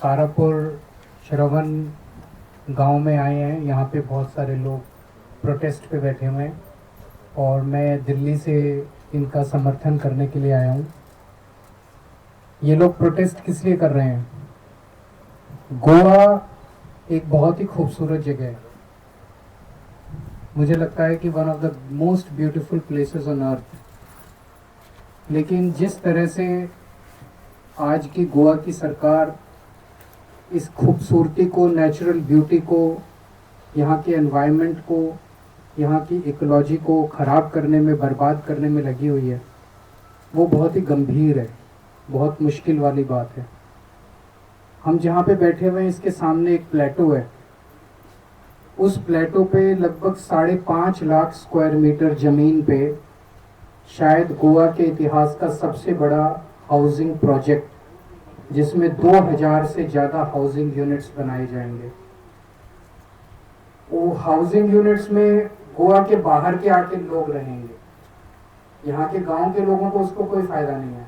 तारापुर श्रवण गांव में आए हैं। यहाँ पे बहुत सारे लोग प्रोटेस्ट पे बैठे हुए हैं और मैं दिल्ली से इनका समर्थन करने के लिए आया हूँ। ये लोग प्रोटेस्ट किस लिए कर रहे हैं? गोवा एक बहुत ही खूबसूरत जगह है। मुझे लगता है कि one of the most beautiful places on earth. लेकिन जिस तरह से आज की गोवा की सरकार इस खूबसूरती को, नेचुरल ब्यूटी को, यहाँ के एनवायरनमेंट को, यहाँ की इकोलॉजी को ख़राब करने में, बर्बाद करने में लगी हुई है, वो बहुत ही गंभीर है, बहुत मुश्किल वाली बात है। हम जहाँ पे बैठे हुए हैं इसके सामने एक प्लेटो है। उस प्लेटो पे लगभग 5.5 लाख स्क्वायर मीटर ज़मीन पे शायद गोवा के इतिहास का सबसे बड़ा हाउसिंग प्रोजेक्ट, जिसमें 2000 से ज़्यादा हाउसिंग यूनिट्स बनाए जाएंगे। वो हाउसिंग यूनिट्स में गोवा के बाहर के आके लोग रहेंगे। यहाँ के गांव के लोगों को उसको कोई फ़ायदा नहीं है,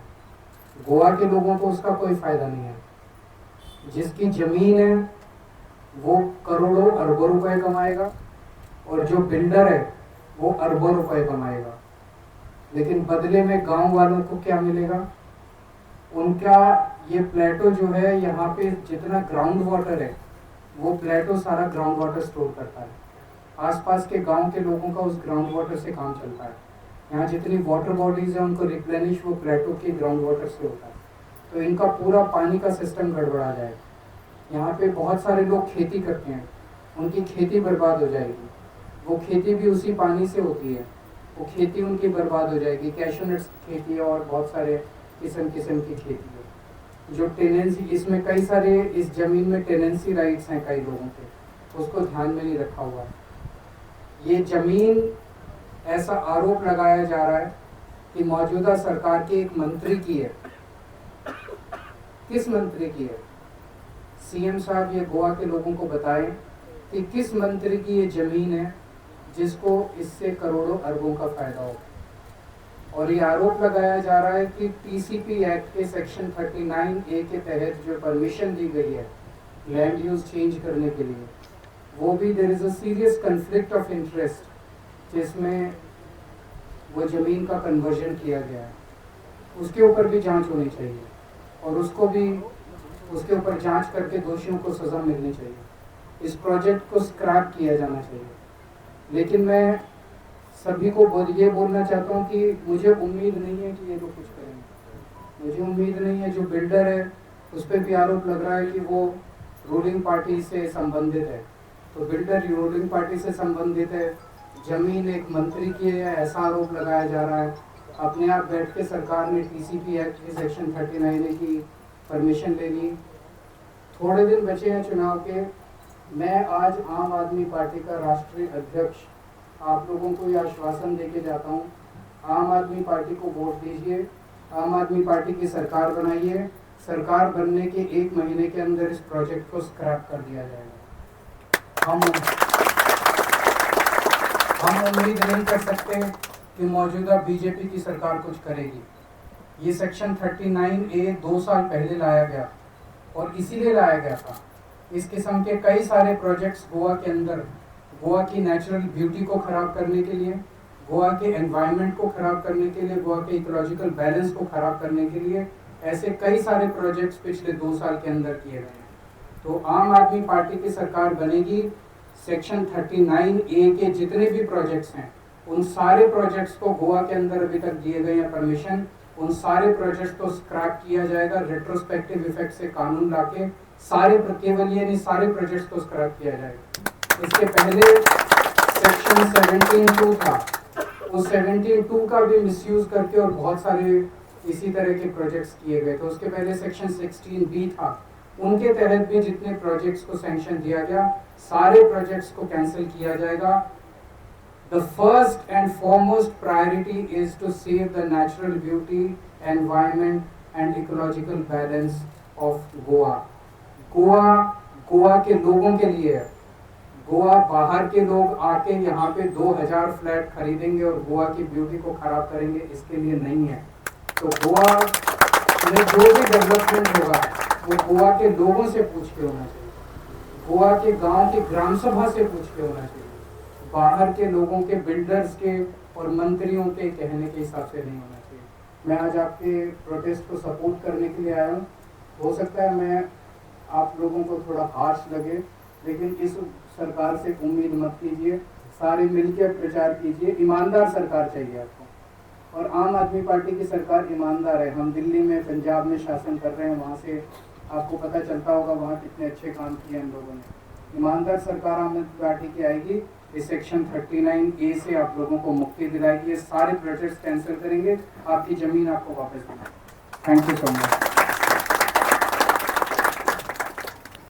गोवा के लोगों को उसका कोई फ़ायदा नहीं है। जिसकी ज़मीन है वो करोड़ों अरबों रुपए कमाएगा और जो बिल्डर है वो अरबों रुपए कमाएगा। लेकिन बदले में गांव वालों को क्या मिलेगा? उनका ये प्लेटो जो है, यहाँ पे जितना ग्राउंड वाटर है वो प्लेटो सारा ग्राउंड वाटर स्टोर करता है। आसपास के गांव के लोगों का उस ग्राउंड वाटर से काम चलता है। यहाँ जितनी वाटर बॉडीज है उनको रिप्लेनिश वो प्लेटो के ग्राउंड वाटर से होता है। तो इनका पूरा पानी का सिस्टम गड़बड़ा जाएगा। यहाँ पे बहुत सारे लोग खेती करते हैं, उनकी खेती बर्बाद हो जाएगी। वो खेती भी उसी पानी से होती है, वो खेती उनकी बर्बाद हो जाएगी। कैशू नट्स की खेती और बहुत सारे किस्म की खेती है। जो टेनेंसी, इसमें कई सारे, इस ज़मीन में टेनेंसी राइट्स हैं कई लोगों के, उसको ध्यान में नहीं रखा हुआ है। ये ज़मीन, ऐसा आरोप लगाया जा रहा है कि मौजूदा सरकार के एक मंत्री की है। किस मंत्री की है? सीएम साहब ये गोवा के लोगों को बताएं कि किस मंत्री की ये ज़मीन है जिसको इससे करोड़ों अरबों का फ़ायदा हो। और ये आरोप लगाया जा रहा है कि टीसीपी एक्ट के सेक्शन 39A के तहत जो परमिशन दी गई है लैंड यूज चेंज करने के लिए, वो भी there is a serious conflict of interest जिसमें वो ज़मीन का कन्वर्जन किया गया है। उसके ऊपर भी जांच होनी चाहिए और उसके ऊपर जांच करके दोषियों को सज़ा मिलनी चाहिए। इस प्रोजेक्ट को स्क्रैप किया जाना चाहिए। लेकिन मैं सभी को ये बोलना चाहता हूँ कि मुझे उम्मीद नहीं है कि ये लोग कुछ करेंगे। मुझे उम्मीद नहीं है। जो बिल्डर है उस पर भी आरोप लग रहा है कि वो रूलिंग पार्टी से संबंधित है। तो बिल्डर रूलिंग पार्टी से संबंधित है, ज़मीन एक मंत्री की है, ऐसा आरोप लगाया जा रहा है। अपने आप बैठ के सरकार ने टीसीपी एक्ट के सेक्शन 39A की परमिशन ले ली। थोड़े दिन बचे हैं चुनाव के। मैं आज आम आदमी पार्टी का राष्ट्रीय अध्यक्ष आप लोगों को यह आश्वासन देके जाता हूँ, आम आदमी पार्टी को वोट दीजिए, आम आदमी पार्टी की सरकार बनाइए। सरकार बनने के 1 महीने के अंदर इस प्रोजेक्ट को स्क्रैप कर दिया जाएगा। हम उम्मीद नहीं कर सकते कि मौजूदा बीजेपी की सरकार कुछ करेगी। ये सेक्शन 39A 2 साल पहले लाया गया और इसीलिए लाया गया था। इस किस्म के कई सारे प्रोजेक्ट्स गोवा के अंदर, गोवा की नेचुरल ब्यूटी को ख़राब करने के लिए, गोवा के एनवायरनमेंट को ख़राब करने के लिए, गोवा के इकोलॉजिकल बैलेंस को ख़राब करने के लिए ऐसे कई सारे प्रोजेक्ट्स पिछले 2 साल के अंदर किए गए हैं। तो आम आदमी पार्टी की सरकार बनेगी, सेक्शन 39A के जितने भी प्रोजेक्ट्स हैं उन सारे प्रोजेक्ट्स को, गोवा के अंदर अभी तक दिए गए हैं परमिशन, उन सारे प्रोजेक्ट्स को स्क्रैप किया जाएगा। रेट्रोस्पेक्टिव इफेक्ट से कानून लाके केवल ये नहीं, सारे प्रोजेक्ट्स को स्क्रैप किया जाएगा। इसके पहले सेक्शन 17(2) था, उस 17(2) का भी मिसयूज करके और बहुत सारे इसी तरह के प्रोजेक्ट्स किए गए थे। उसके पहले सेक्शन 16B था, उनके तहत भी जितने प्रोजेक्ट्स को सैंक्शन दिया गया सारे प्रोजेक्ट्स को कैंसिल किया जाएगा। The first and foremost priority is to save the natural beauty, environment and ecological balance of Goa. Goa के लोगों के लिए है। गोवा बाहर के लोग आके यहाँ पे 2000 फ्लैट खरीदेंगे और गोवा की ब्यूटी को खराब करेंगे, इसके लिए नहीं है। तो गोवा में जो भी डेवलपमेंट होगा वो गोवा के लोगों से पूछ के होना चाहिए, गोवा के गांव के ग्राम सभा से पूछ के होना चाहिए, बाहर के लोगों के, बिल्डर्स के और मंत्रियों के कहने के हिसाब से नहीं होना चाहिए। मैं आज आपके प्रोटेस्ट को सपोर्ट करने के लिए आया हूँ। हो सकता है मैं आप लोगों को थोड़ा हार्श लगे, लेकिन इस सरकार से उम्मीद मत कीजिए। सारे मिलकर प्रचार कीजिए। ईमानदार सरकार चाहिए आपको, और आम आदमी पार्टी की सरकार ईमानदार है। हम दिल्ली में, पंजाब में शासन कर रहे हैं, वहाँ से आपको पता चलता होगा वहाँ कितने अच्छे काम किए हम लोगों ने। ईमानदार सरकार आम आदमी पार्टी की आएगी। इस सेक्शन 39A से आप लोगों को मुक्ति दिलाएगी। ये सारे प्रोजेक्ट्स कैंसिल करेंगे, आपकी ज़मीन आपको वापस देंगे। Thank you so much.